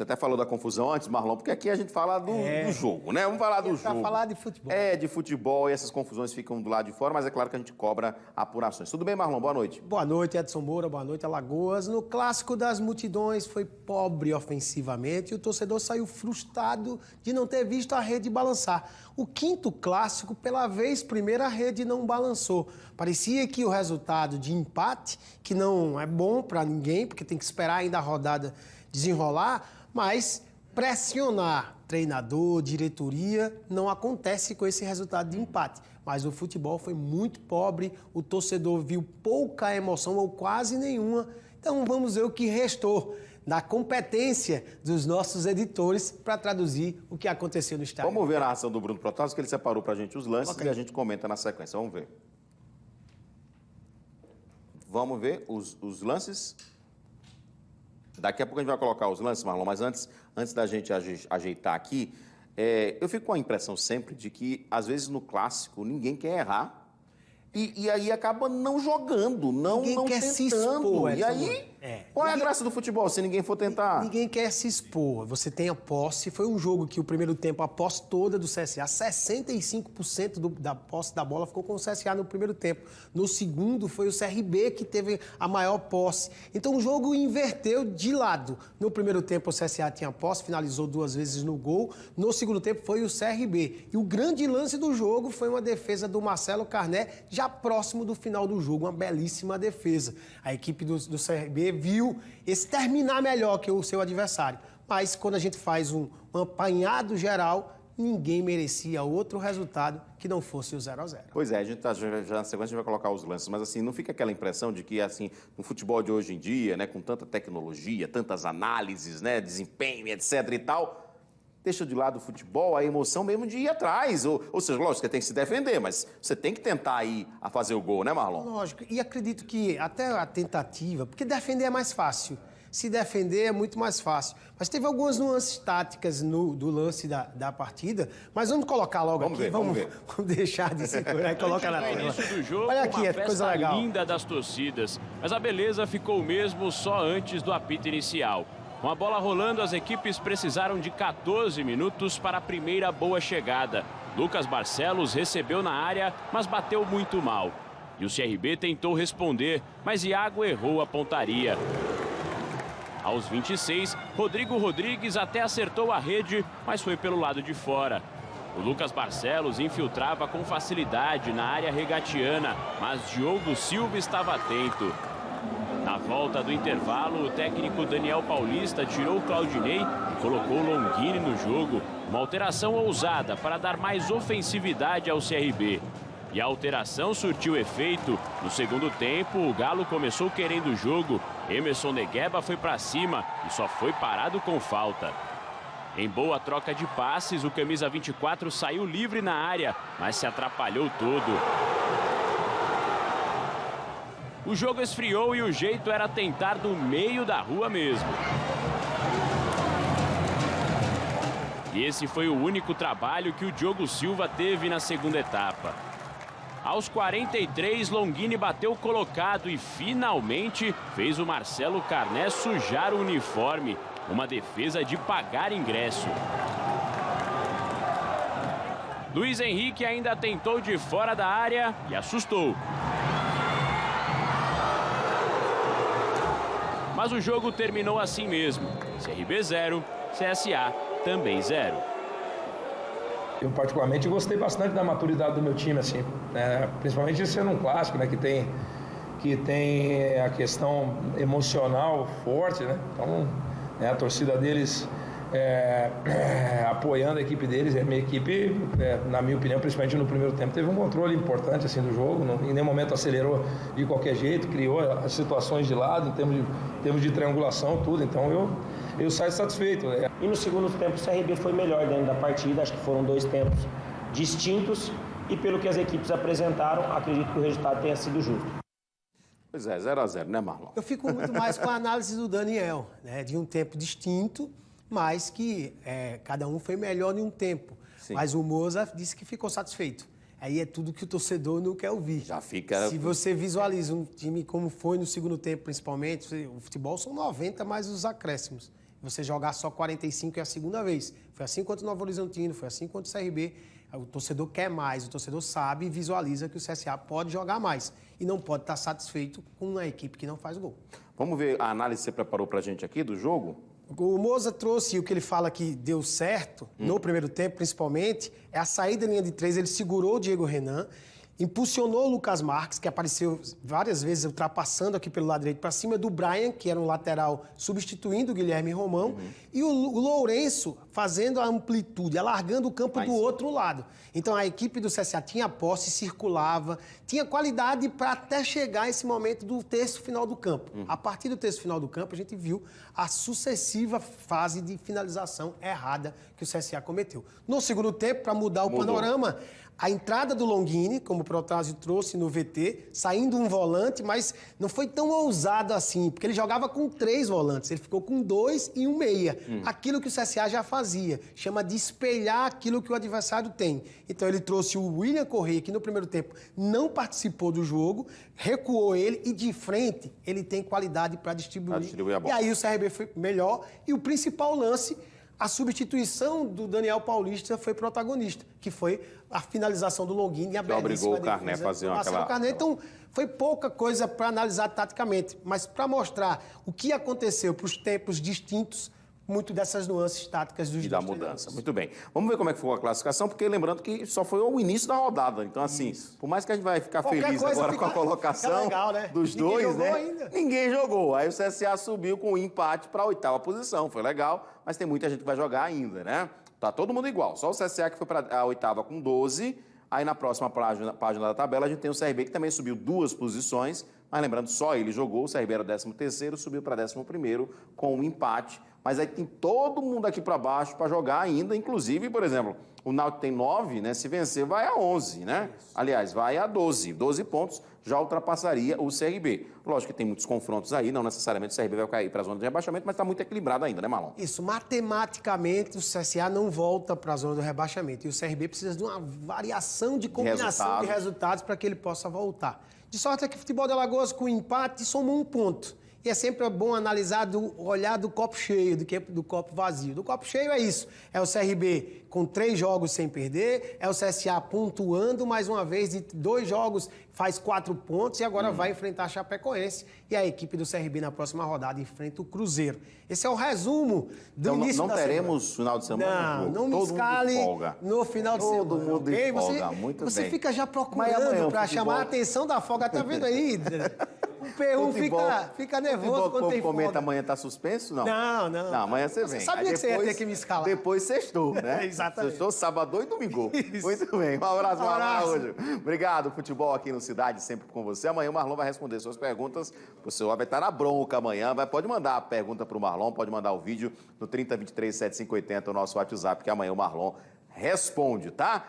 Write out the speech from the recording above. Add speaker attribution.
Speaker 1: Você até falou da confusão antes, Marlon, porque aqui a gente fala do jogo, né? Vamos falar do jogo.
Speaker 2: Para falar de futebol.
Speaker 1: De futebol, e essas confusões ficam do lado de fora, mas é claro que a gente cobra apurações. Tudo bem, Marlon? Boa noite.
Speaker 2: Boa noite, Edson Moura. Boa noite, Alagoas. No clássico das multidões, foi pobre ofensivamente e o torcedor saiu frustrado de não ter visto a rede balançar. O quinto clássico, pela vez primeira, a rede não balançou. Parecia que o resultado de empate, que não é bom para ninguém, porque tem que esperar ainda a rodada desenrolar, mas pressionar treinador, diretoria, não acontece com esse resultado de empate. Mas o futebol foi muito pobre, o torcedor viu pouca emoção ou quase nenhuma. Então vamos ver o que restou da competência dos nossos editores para traduzir o que aconteceu no estádio.
Speaker 1: Vamos ver a narração do Bruno Protássio, que ele separou para a gente os lances e a gente comenta na sequência. Vamos ver. Vamos ver os lances. Daqui a pouco a gente vai colocar os lances, Marlon, mas antes da gente ajeitar aqui, eu fico com a impressão sempre de que, às vezes, no clássico, ninguém quer errar e aí acaba não jogando, não
Speaker 2: quer
Speaker 1: tentando.
Speaker 2: se expor,
Speaker 1: e aí, qual é a graça do futebol se ninguém for tentar?
Speaker 2: Ninguém quer se expor. Você tem a posse. Foi um jogo que o primeiro tempo, a posse toda do CSA, 65% da posse da bola ficou com o CSA no primeiro tempo. No segundo, foi o CRB que teve a maior posse. Então, o jogo inverteu de lado. No primeiro tempo, o CSA tinha posse, finalizou 2 vezes no gol. No segundo tempo, foi o CRB. E o grande lance do jogo foi uma defesa do Marcelo Carné, já próximo do final do jogo. Uma belíssima defesa. A equipe do CRB viu esse terminar melhor que o seu adversário. Mas quando a gente faz um apanhado geral, ninguém merecia outro resultado que não fosse o 0-0.
Speaker 1: Pois é, a gente já na sequência a gente vai colocar os lances, mas assim, não fica aquela impressão de que assim, no futebol de hoje em dia, né, com tanta tecnologia, tantas análises, né, desempenho, etc e tal, deixa de lado o futebol, a emoção mesmo de ir atrás. Ou seja, lógico, você tem que se defender, mas você tem que tentar ir a fazer o gol, né, Marlon?
Speaker 2: Lógico, e acredito que até a tentativa, porque defender é mais fácil. Se defender é muito mais fácil. Mas teve algumas nuances táticas do lance da partida, mas vamos colocar logo aqui.
Speaker 1: Vamos ver.
Speaker 2: Vamos deixar de segurar e colocar na tela.
Speaker 3: Início do jogo,
Speaker 2: olha aqui,
Speaker 3: uma
Speaker 2: coisa legal.
Speaker 3: linda das torcidas, mas a beleza ficou mesmo só antes do apito inicial. Com a bola rolando, as equipes precisaram de 14 minutos para a primeira boa chegada. Lucas Barcelos recebeu na área, mas bateu muito mal. E o CRB tentou responder, mas Iago errou a pontaria. Aos 26, Rodrigo Rodrigues até acertou a rede, mas foi pelo lado de fora. O Lucas Barcelos infiltrava com facilidade na área regatiana, mas Diogo Silva estava atento. Na volta do intervalo, o técnico Daniel Paulista tirou o Claudinei e colocou Longini no jogo. Uma alteração ousada para dar mais ofensividade ao CRB. E a alteração surtiu efeito. No segundo tempo, o Galo começou querendo o jogo. Emerson Negueba foi para cima e só foi parado com falta. Em boa troca de passes, o camisa 24 saiu livre na área, mas se atrapalhou todo. O jogo esfriou e o jeito era tentar do meio da rua mesmo. E esse foi o único trabalho que o Diogo Silva teve na segunda etapa. Aos 43, Longini bateu colocado e finalmente fez o Marcelo Carné sujar o uniforme. Uma defesa de pagar ingresso. Luiz Henrique ainda tentou de fora da área e assustou. Mas o jogo terminou assim mesmo. CRB 0, CSA também 0.
Speaker 4: Eu particularmente gostei bastante da maturidade do meu time, assim, né? Principalmente sendo um clássico, né? Que tem a questão emocional forte, né? Então, né, a torcida deles apoiando a equipe deles. A minha equipe, na minha opinião, principalmente no primeiro tempo, teve um controle importante assim, do jogo. Em nenhum momento acelerou de qualquer jeito, criou as situações de lado, em termos de triangulação, tudo. Então eu saio satisfeito.
Speaker 5: E no segundo tempo o CRB foi melhor dentro da partida. Acho que foram 2 tempos distintos e pelo que as equipes apresentaram, acredito que o resultado tenha sido justo.
Speaker 1: Pois é, 0-0, né, Marlon?
Speaker 2: Eu fico muito mais com a análise do Daniel, né? De um tempo distinto, mas que cada um foi melhor em um tempo. Sim. Mas o Moza disse que ficou satisfeito. Aí é tudo que o torcedor não quer ouvir.
Speaker 1: Já fica...
Speaker 2: Se você visualiza um time como foi no segundo tempo, principalmente, o futebol são 90 mais os acréscimos. Você jogar só 45 é a segunda vez. Foi assim contra o Novo Horizontino, foi assim contra o CRB. O torcedor quer mais, o torcedor sabe e visualiza que o CSA pode jogar mais. E não pode estar satisfeito com uma equipe que não faz gol.
Speaker 1: Vamos ver a análise que você preparou pra gente aqui do jogo?
Speaker 2: O Moza trouxe o que ele fala que deu certo, no primeiro tempo principalmente, é a saída da linha de 3, ele segurou o Diego Renan, impulsionou o Lucas Marques, que apareceu várias vezes ultrapassando aqui pelo lado direito para cima do Brian, que era um lateral substituindo o Guilherme Romão, e o Lourenço fazendo a amplitude, alargando o campo do outro lado. Então a equipe do CSA tinha posse, circulava, tinha qualidade para até chegar esse momento do terço final do campo. A partir do terço final do campo, a gente viu a sucessiva fase de finalização errada que o CSA cometeu. No segundo tempo, para mudar o panorama, a entrada do Longini, como o Protásio trouxe no VT, saindo um volante, mas não foi tão ousado assim, porque ele jogava com 3 volantes, ele ficou com 2 e um meia. Aquilo que o CSA já fazia, chama de espelhar aquilo que o adversário tem. Então ele trouxe o William Correia, que no primeiro tempo não participou do jogo, recuou ele e de frente ele tem qualidade para distribuir.
Speaker 1: A bola.
Speaker 2: E aí o CRB foi melhor e o principal lance, a substituição do Daniel Paulista foi protagonista, que foi a finalização do Longini e a belíssima
Speaker 1: obrigou o Carné a fazer aquela...
Speaker 2: Carné. Então, foi pouca coisa para analisar taticamente, mas para mostrar o que aconteceu para os tempos distintos, muito dessas nuances táticas dos
Speaker 1: E
Speaker 2: dois
Speaker 1: da mudança.
Speaker 2: treinadores.
Speaker 1: Muito bem. Vamos ver como é que foi a classificação, porque lembrando que só foi o início da rodada. Então, assim, por mais que a gente vai ficar
Speaker 2: Qualquer
Speaker 1: feliz
Speaker 2: coisa
Speaker 1: agora
Speaker 2: fica-
Speaker 1: com a colocação
Speaker 2: fica legal, né?
Speaker 1: dos
Speaker 2: Ninguém
Speaker 1: dois,
Speaker 2: jogou
Speaker 1: né?
Speaker 2: ainda.
Speaker 1: Ninguém jogou. Aí o CSA subiu com um empate para a 8ª posição. Foi legal, mas tem muita gente que vai jogar ainda, né? Tá todo mundo igual. Só o CSA que foi para a 8ª com 12. Aí na próxima página da tabela a gente tem o CRB que também subiu 2 posições. Mas lembrando, só ele jogou. O CRB era o 13º, subiu para 11º com um empate. Mas aí tem todo mundo aqui para baixo para jogar ainda, inclusive, por exemplo, o Náutico tem 9, né? Se vencer, vai a 11, né? Aliás, vai a 12. 12 pontos já ultrapassaria o CRB. Lógico que tem muitos confrontos aí, não necessariamente o CRB vai cair para a zona de rebaixamento, mas está muito equilibrado ainda, né, Marlon?
Speaker 2: Isso, matematicamente o CSA não volta para a zona do rebaixamento e o CRB precisa de uma variação de combinação de resultados para que ele possa voltar. De sorte é que o futebol de Alagoas com empate somou um ponto. E é sempre bom analisar olhar do copo cheio do que do copo vazio. Do copo cheio é isso. É o CRB com 3 jogos sem perder, é o CSA pontuando mais uma vez de 2 jogos, faz 4 pontos e agora vai enfrentar a Chapecoense. E a equipe do CRB na próxima rodada enfrenta o Cruzeiro. Esse é o resumo do
Speaker 1: Então,
Speaker 2: início
Speaker 1: não
Speaker 2: da
Speaker 1: teremos
Speaker 2: semana.
Speaker 1: final de semana?
Speaker 2: Não,
Speaker 1: jogo.
Speaker 2: não me
Speaker 1: Todo mundo de
Speaker 2: escale
Speaker 1: folga.
Speaker 2: no final de semana.
Speaker 1: Todo mundo de
Speaker 2: ok?
Speaker 1: folga, muito
Speaker 2: você
Speaker 1: bem.
Speaker 2: fica já
Speaker 1: Mas amanhã
Speaker 2: procurando
Speaker 1: o
Speaker 2: para
Speaker 1: futebol-
Speaker 2: chamar a atenção da folga. Tá vendo aí? O P1 fica nervoso quando tem
Speaker 1: comenta
Speaker 2: folga.
Speaker 1: amanhã tá suspenso, não?
Speaker 2: Não.
Speaker 1: Não, amanhã você vem.
Speaker 2: Sabia
Speaker 1: Aí
Speaker 2: que você ia ter que me escalar.
Speaker 1: Depois sextou, né?
Speaker 2: Exatamente.
Speaker 1: Sextou sábado e domingo.
Speaker 2: Isso.
Speaker 1: Muito bem. Um abraço,
Speaker 2: Um
Speaker 1: Marlon
Speaker 2: abraço.
Speaker 1: Araújo. Obrigado, futebol aqui no Cidade, sempre com você. Amanhã o Marlon vai responder suas perguntas. O senhor vai estar na bronca amanhã. Pode mandar a pergunta pro Marlon, pode mandar o vídeo no 3023-7580, o nosso WhatsApp, que amanhã o Marlon responde, tá?